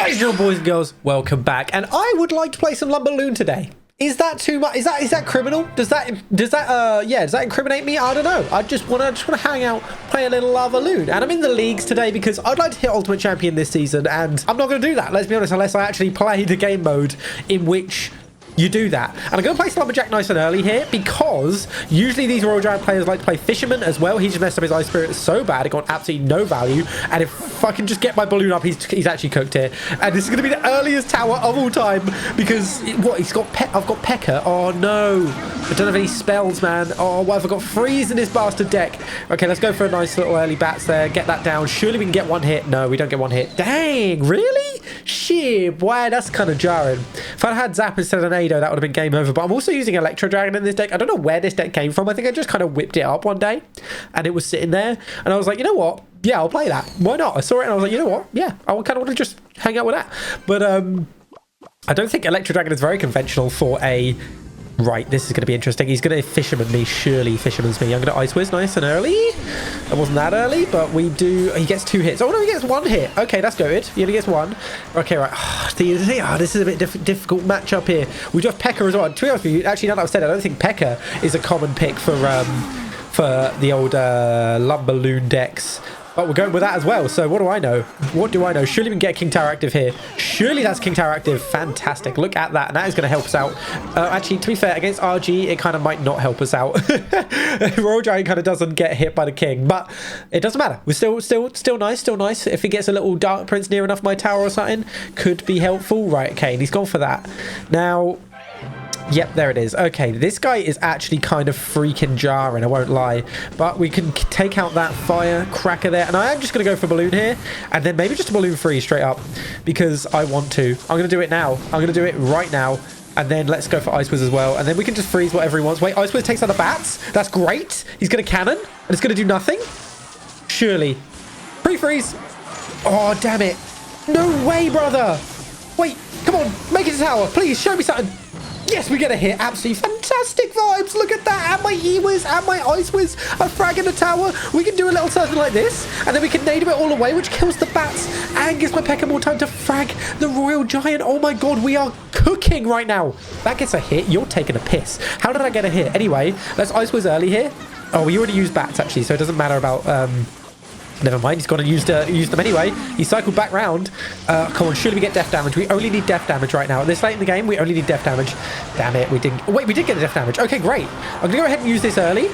Ladies and gentlemen, boys and girls, welcome back. And I would like to play some Lumberloon today. Is that too much? Is that criminal? Does that incriminate me? I don't know. I just want to hang out, play a little Lumberloon. And I'm in the leagues today because I'd like to hit Ultimate Champion this season, and I'm not going to do that, let's be honest, unless I actually play the game mode in which you do that. And I'm going to play Lumberjack nice and early here because usually these Royal Giant players like to play Fisherman as well. He just messed up his Ice Spirit so bad it got absolutely no value. And if I can just get my balloon up, he's actually cooked here. And this is going to be the earliest tower of all time because I've got P.E.K.K.A. Oh no, I don't have any spells, man. Oh, what have I got? Freeze in this bastard deck. Okay, let's go for a nice little early bats there. Get that down. Surely we can get one hit. No, we don't get one hit. Dang, really? Shit, boy, that's kind of jarring. If I'd had Zap instead of an Ado, that would have been game over. But I'm also using Electro Dragon in this deck. I don't know where this deck came from. I think I just kind of whipped it up one day and it was sitting there and I was like, you know what, yeah, I'll play that, why not? I saw it and I was like, you know what, yeah, I kind of want to just hang out with that. But I don't think Electro Dragon is very conventional for a... Right, this is going to be interesting. He's going to Fisherman me. Surely Fisherman's me. I'm going to Ice Whiz nice and early. It wasn't that early, but we do... He gets 2 hits. Oh, no, he gets 1 hit. Okay, that's good. He only gets 1. Okay, right. This is a bit difficult matchup here. We do have P.E.K.K.A. as well. To be honest with you, actually, now that I've said it, I don't think P.E.K.K.A. is a common pick for the old Lumberloon decks. But we're going with that as well. So what do I know? What do I know? Surely we can get King Tower active here. Surely that's King Tower active. Fantastic. Look at that. And that is going to help us out. Actually, to be fair, against RG, it kind of might not help us out. Royal Giant kind of doesn't get hit by the King. But it doesn't matter. We're still nice. Still nice. If he gets a little Dark Prince near enough my tower or something, could be helpful. Right, okay. And he's gone for that. Now... Yep, there it is. Okay, this guy is actually kind of freaking jarring, I won't lie. But we can take out that firecracker there. And I am just going to go for balloon here. And then maybe just a balloon free straight up. Because I want to. I'm going to do it now. I'm going to do it right now. And then let's go for Ice Whiz as well. And then we can just freeze whatever he wants. Wait, Ice Whiz takes out the bats. That's great. He's going to cannon. And it's going to do nothing. Surely. Pre-freeze. Oh, damn it. No way, brother. Wait, come on. Make it a tower. Please, show me something. Yes, we get a hit. Absolutely fantastic vibes. Look at that. And my E-Whiz and my Ice Whiz are fragging the tower. We can do a little something like this. And then we can nade it all away, which kills the bats and gives my P.E.K.K.A. more time to frag the Royal Giant. Oh my god, we are cooking right now. That gets a hit. You're taking a piss. How did I get a hit? Anyway, let's Ice Whiz early here. Oh, we already used bats, actually, so it doesn't matter about... Never mind, he's gone and used them anyway. He cycled back round. Come on, surely we get death damage. We only need death damage right now. This late in the game, we only need death damage. Damn it, we didn't... Wait, we did get the death damage. Okay, great. I'm going to go ahead and use this early.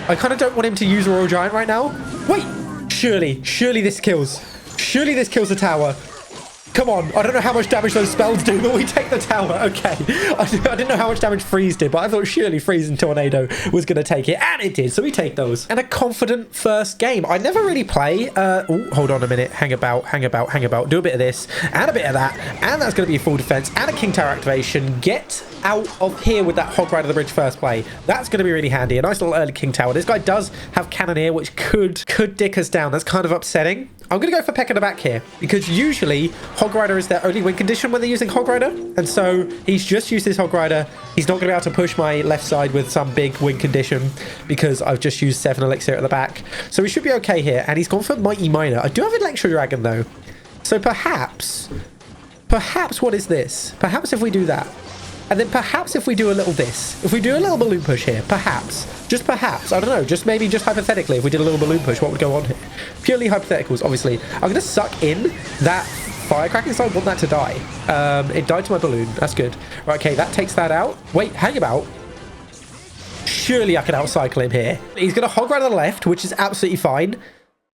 I kind of don't want him to use Royal Giant right now. Wait, surely this kills. Surely this kills the tower. Come on, I don't know how much damage those spells do, but we take the tower. Okay. I didn't know how much damage Freeze did, but I thought surely Freeze and Tornado was going to take it, and it did, so we take those. And a confident first game. I never really play. Oh, hold on a minute. Hang about. Do a bit of this, and a bit of that, and that's going to be full defense, and a King Tower activation. Get out of here with that Hog Rider the Bridge first play. That's going to be really handy. A nice little early King Tower. This guy does have Cannoneer, which could dick us down. That's kind of upsetting. I'm going to go for P.E.K.K.A. in the back here, because usually Hog Rider is their only win condition when they're using Hog Rider, and so he's just used his Hog Rider. He's not going to be able to push my left side with some big win condition, because I've just used 7 Elixir at the back. So we should be okay here, and he's gone for Mighty Miner. I do have Electro Dragon, though. So perhaps what is this? Perhaps if we do that. And then perhaps if we do a little this. If we do a little balloon push here, perhaps. Just perhaps. I don't know. Just maybe just hypothetically, if we did a little balloon push, what would go on here? Purely hypotheticals, obviously. I'm going to suck in that firecracker because I want that to die. It died to my balloon. That's good. Right, okay, that takes that out. Wait, hang about. Surely I can outcycle him here. He's going to hog right on the left, which is absolutely fine.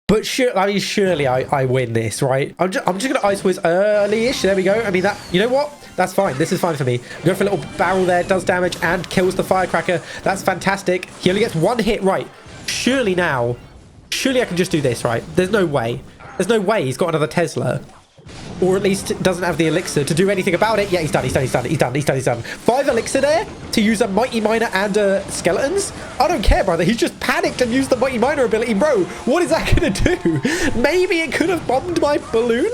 But surely I win this, right? I'm just going to Ice Whiz early-ish. There we go. I mean, that, you know what? That's fine. This is fine for me. Go for a little barrel there. Does damage and kills the firecracker. That's fantastic. He only gets 1 hit, right? Surely now. Surely I can just do this, right? There's no way. There's no way he's got another Tesla. Or at least doesn't have the elixir to do anything about it. Yeah, he's done. 5 elixir there. to use a Mighty Miner and skeletons? I don't care, brother. He's just panicked and used the Mighty Miner ability. Bro, what is that going to do? Maybe it could have bombed my balloon?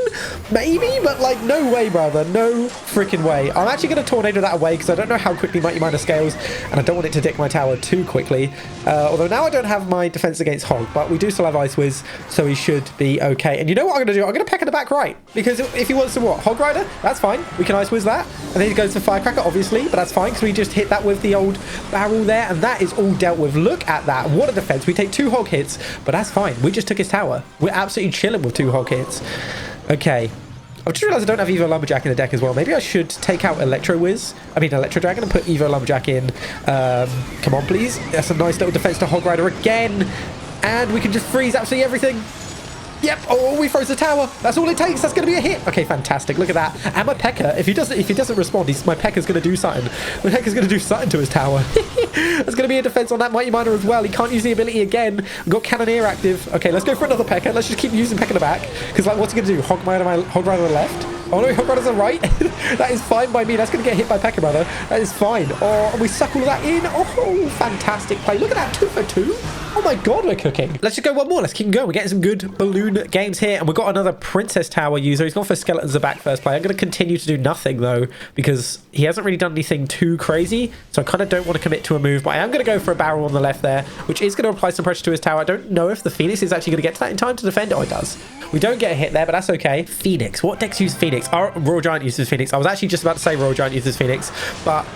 Maybe, but like, no way, brother. No freaking way. I'm actually going to tornado that away because I don't know how quickly Mighty Miner scales and I don't want it to dick my tower too quickly. Although now I don't have my defense against Hog, but we do still have Ice Wiz, so he should be okay. And you know what I'm going to do? I'm going to peck in the back right, because if he wants to what? Hog Rider? That's fine. We can Ice Wiz that. And then he goes for Firecracker, obviously, but that's fine because we just hit that with the old barrel there, and that is all dealt with. Look at that. What a defense. We take 2 Hog hits, but that's fine. We just took his tower. We're absolutely chilling with 2 Hog hits. Okay. I've just realized I don't have Evo Lumberjack in the deck as well. Maybe I should take out Electro Dragon and put Evo Lumberjack in. Come on, please. That's a nice little defense to Hog Rider again. And we can just freeze absolutely everything. Yep. Oh, we froze the tower. That's all it takes. That's going to be a hit. Okay, fantastic. Look at that. And my P.E.K.K.A. If he doesn't respond, my P.E.K.K.A.'s going to do something. My P.E.K.K.A.'s going to do something to his tower. There's going to be a defense on that Mighty Miner as well. He can't use the ability again. We've got Cannoneer active. Okay, let's go for another P.E.K.K.A. Let's just keep using P.E.K.K.A. in the back. Because, like, what's he going to do? Hog Rider on the left? Oh no, Hog Rider's on the right. That is fine by me. That's going to get hit by P.E.K.K.A. brother. That is fine. Oh, we suck all of that in. Oh, fantastic play. Look at that. 2 for 2. Oh my god, we're cooking. Let's just go one more. Let's keep going. We're getting some good balloon games here. And we've got another Princess Tower user. He's gone for Skeletons the back first play. I'm going to continue to do nothing, though, because he hasn't really done anything too crazy. So I kind of don't want to commit to a move. But I am going to go for a barrel on the left there, which is going to apply some pressure to his tower. I don't know if the Phoenix is actually going to get to that in time to defend. Oh, it does. We don't get a hit there, but that's okay. Phoenix. What decks use Phoenix? Our Royal Giant uses Phoenix. I was actually just about to say Royal Giant uses Phoenix, but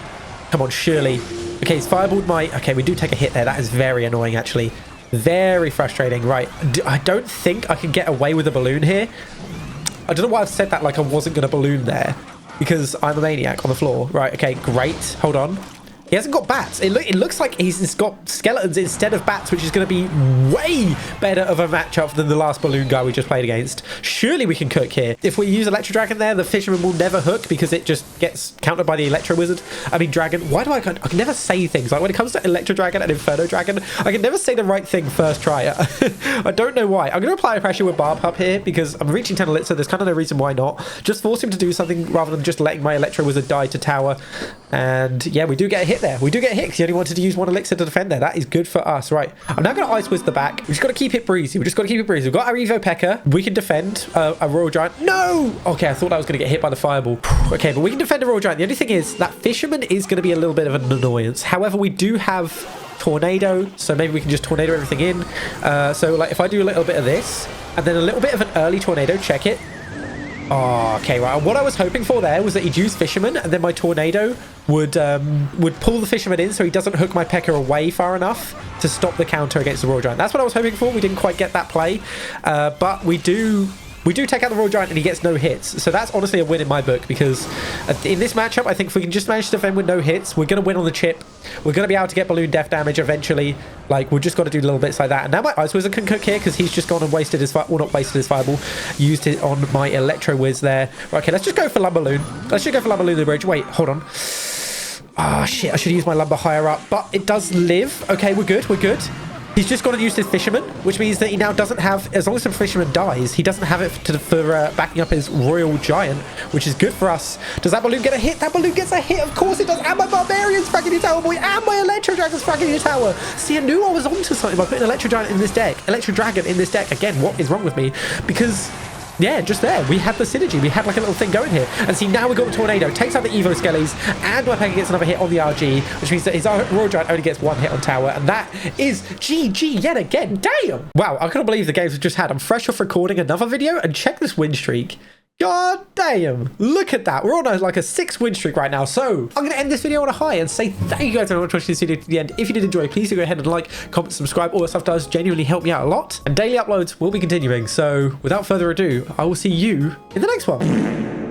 come on, surely. Okay, he's fireballed my... Okay, we do take a hit there. That is very annoying, actually. Very frustrating. Right. I don't think I can get away with a balloon here. I don't know why I've said that like I wasn't going to balloon there, because I'm a maniac on the floor. Right. Okay, great. Hold on. He hasn't got bats. It looks like he's got skeletons instead of bats, which is going to be way better of a matchup than the last balloon guy we just played against. Surely we can cook here. If we use Electro Dragon there, the Fisherman will never hook because it just gets countered by the Electro Wizard. I mean, Dragon. Why do I can never say things? Like when it comes to Electro Dragon and Inferno Dragon, I can never say the right thing first try. I don't know why. I'm going to apply pressure with Barb Pup here because I'm reaching 10 lit, so there's kind of no reason why not. Just force him to do something rather than just letting my Electro Wizard die to tower. And yeah, we do get a hit there. We do get a hit because he only wanted to use 1 elixir to defend there. That is good for us. Right. I'm now going to Ice Wiz the back. We just got to keep it breezy. We just got to keep it breezy. We've got our Evo P.E.K.K.A. We can defend a Royal Giant. No! Okay, I thought I was going to get hit by the Fireball. Okay, but we can defend a Royal Giant. The only thing is that Fisherman is going to be a little bit of an annoyance. However, we do have Tornado, so maybe we can just Tornado everything in. So like if I do a little bit of this and then a little bit of an early Tornado, check it. Oh, okay, right. What I was hoping for there was that he'd use Fisherman and then my Tornado would pull the Fisherman in so he doesn't hook my P.E.K.K.A. away far enough to stop the counter against the Royal Giant. That's what I was hoping for. We didn't quite get that play, but we do take out the Royal Giant and he gets no hits. So that's honestly a win in my book because in this matchup, I think if we can just manage to defend with no hits, we're going to win on the chip. We're going to be able to get balloon death damage eventually. Like, we've just got to do little bits like that. And now my Ice Wizard can cook here because he's just gone and wasted his... Well, not wasted his Fireball. Used it on my Electro Wiz there. Right, okay, let's just go for Lumberloon. Let's just go for Lumberloon in the bridge. Wait, hold on. Ah, shit, I should use my Lumber higher up. But it does live. Okay, we're good, we're good. He's just got to use his Fisherman, which means that he now doesn't have, as long as the Fisherman dies, he doesn't have it for backing up his Royal Giant, which is good for us. Does that balloon get a hit? That balloon gets a hit. Of course it does. And my Barbarian's fracking your tower, boy. And my Electro Dragon's fracking your tower. See, I knew I was onto something by putting Electro Giant in this deck. Electro Dragon in this deck. Again, what is wrong with me? Because... yeah, just there. We had the synergy. We had like a little thing going here. And see, now we've got the Tornado. Takes out the Evo Skellies. And my P.E.K.K.A. gets another hit on the RG, which means that his Royal Giant only gets 1 hit on tower. And that is GG yet again. Damn! Wow, I couldn't believe the games we've just had. I'm fresh off recording another video. And check this win streak. God damn. Look at that. We're on like a 6 win streak right now. So I'm going to end this video on a high and say thank you guys very much for watching this video to the end. If you did enjoy, please do go ahead and like, comment, subscribe. All that stuff does genuinely help me out a lot. And daily uploads will be continuing. So without further ado, I will see you in the next one.